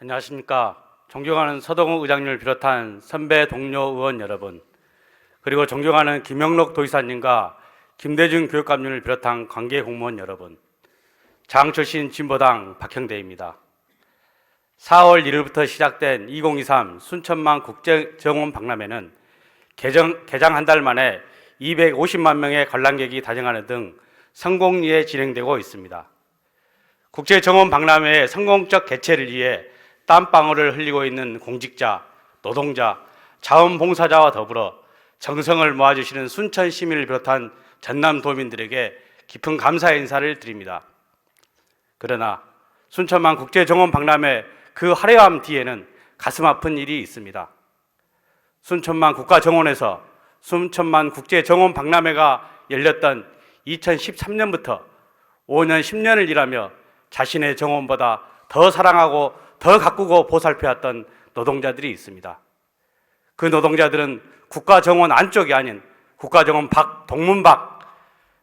안녕하십니까. 존경하는 서동우 의장님을 비롯한 선배 동료 의원 여러분, 그리고 존경하는 김영록 도지사님과 김대중 교육감님을 비롯한 관계 공무원 여러분, 장 출신 진보당 박형대입니다. 4월 1일부터 시작된 2023 순천만 국제정원 박람회는 개장 한 달 만에 250만 명의 관람객이 다정하는 등 성공리에 진행되고 있습니다. 국제정원 박람회의 성공적 개최를 위해 땀방울을 흘리고 있는 공직자, 노동자, 자원봉사자와 더불어 정성을 모아주시는 순천 시민을 비롯한 전남 도민들에게 깊은 감사의 인사를 드립니다. 그러나 순천만 국제정원 박람회 그 화려함 뒤에는 가슴 아픈 일이 있습니다. 순천만 국가정원에서 순천만 국제정원 박람회가 열렸던 2013년부터 5년, 10년을 일하며 자신의 정원보다 더 사랑하고 더 가꾸고 보살펴왔던 노동자들이 있습니다. 그 노동자들은 국가정원 안쪽이 아닌 국가정원 밖, 동문 밖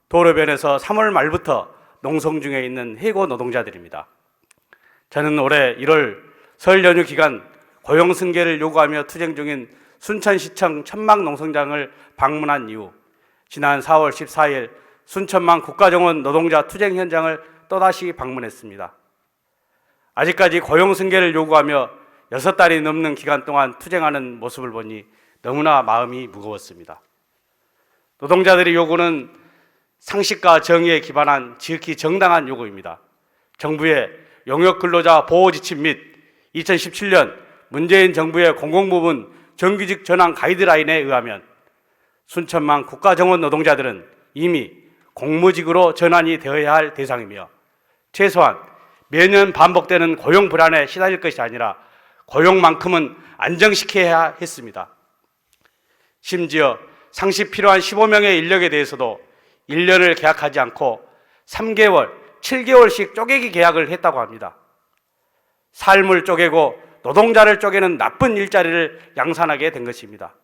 도로변에서 3월 말부터 농성 중에 있는 해고 노동자들입니다. 저는 올해 1월 설 연휴 기간 고용 승계를 요구하며 투쟁 중인 순천시청 천막농성장을 방문한 이후 지난 4월 14일 순천만 국가정원 노동자 투쟁 현장을 또다시 방문했습니다. 아직까지 고용 승계를 요구하며 6달이 넘는 기간 동안 투쟁하는 모습을 보니 너무나 마음이 무거웠습니다. 노동자들의 요구는 상식과 정의에 기반한 지극히 정당한 요구입니다. 정부의 용역근로자 보호지침 및 2017년 문재인 정부의 공공부문 정규직 전환 가이드라인에 의하면 순천만 국가정원 노동자들은 이미 공무직으로 전환이 되어야 할 대상이며 최소한 매년 반복되는 고용 불안에 시달릴 것이 아니라 고용만큼은 안정시켜야 했습니다. 심지어 상시 필요한 15명의 인력에 대해서도 1년을 계약하지 않고 3개월, 7개월씩 쪼개기 계약을 했다고 합니다. 삶을 쪼개고 노동자를 쪼개는 나쁜 일자리를 양산하게 된 것입니다.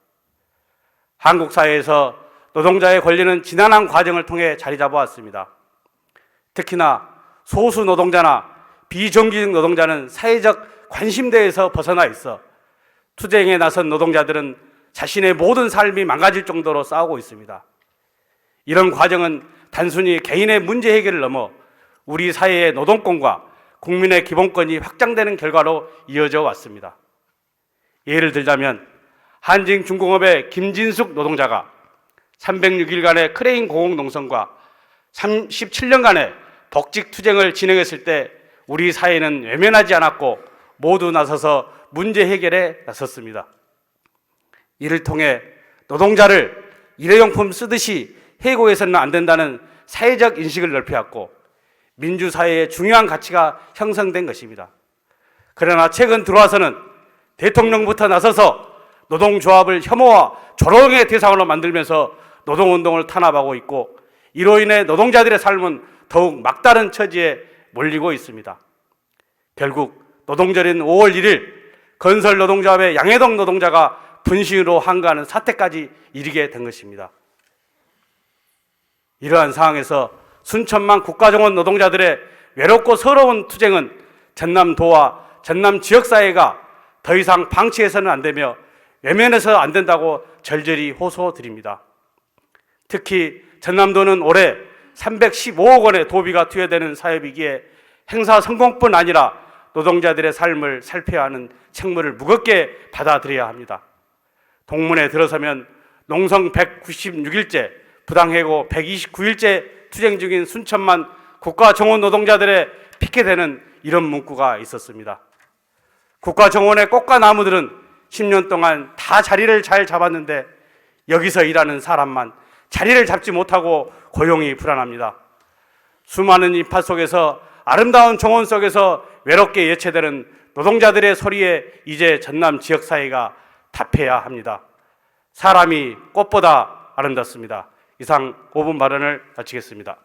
한국 사회에서 노동자의 권리는 지난한 과정을 통해 자리 잡아왔습니다. 특히나 소수 노동자나 비정규직 노동자는 사회적 관심대에서 벗어나 있어 투쟁에 나선 노동자들은 자신의 모든 삶이 망가질 정도로 싸우고 있습니다. 이런 과정은 단순히 개인의 문제 해결을 넘어 우리 사회의 노동권과 국민의 기본권이 확장되는 결과로 이어져 왔습니다. 예를 들자면 한진중공업의 김진숙 노동자가 306일간의 크레인 공공농성과 37년간의 복직 투쟁을 진행했을 때 우리 사회는 외면하지 않았고 모두 나서서 문제 해결에 나섰습니다. 이를 통해 노동자를 일회용품 쓰듯이 해고해서는 안 된다는 사회적 인식을 넓혀왔고 민주사회의 중요한 가치가 형성된 것입니다. 그러나 최근 들어와서는 대통령부터 나서서 노동조합을 혐오와 조롱의 대상으로 만들면서 노동운동을 탄압하고 있고 이로 인해 노동자들의 삶은 더욱 막다른 처지에 몰리고 있습니다. 결국 노동절인 5월 1일 건설노동조합의 양해동 노동자가 분신으로 항거하는 사태까지 이르게 된 것입니다. 이러한 상황에서 순천만 국가정원 노동자들의 외롭고 서러운 투쟁은 전남도와 전남 지역사회가 더 이상 방치해서는 안 되며 외면해서 안 된다고 절절히 호소드립니다. 특히 전남도는 올해 315억 원의 도비가 투여되는 사업이기에 행사 성공뿐 아니라 노동자들의 삶을 살펴야 하는 책무를 무겁게 받아들여야 합니다. 동문에 들어서면 농성 196일째, 부당해고 129일째 투쟁 중인 순천만 국가정원 노동자들의 피켓에는 이런 문구가 있었습니다. 국가정원의 꽃과 나무들은 10년 동안 다 자리를 잘 잡았는데 여기서 일하는 사람만 자리를 잡지 못하고 고용이 불안합니다. 수많은 인파 속에서 아름다운 정원 속에서 외롭게 예체되는 노동자들의 소리에 이제 전남 지역사회가 답해야 합니다. 사람이 꽃보다 아름답습니다. 이상 5분 발언을 마치겠습니다.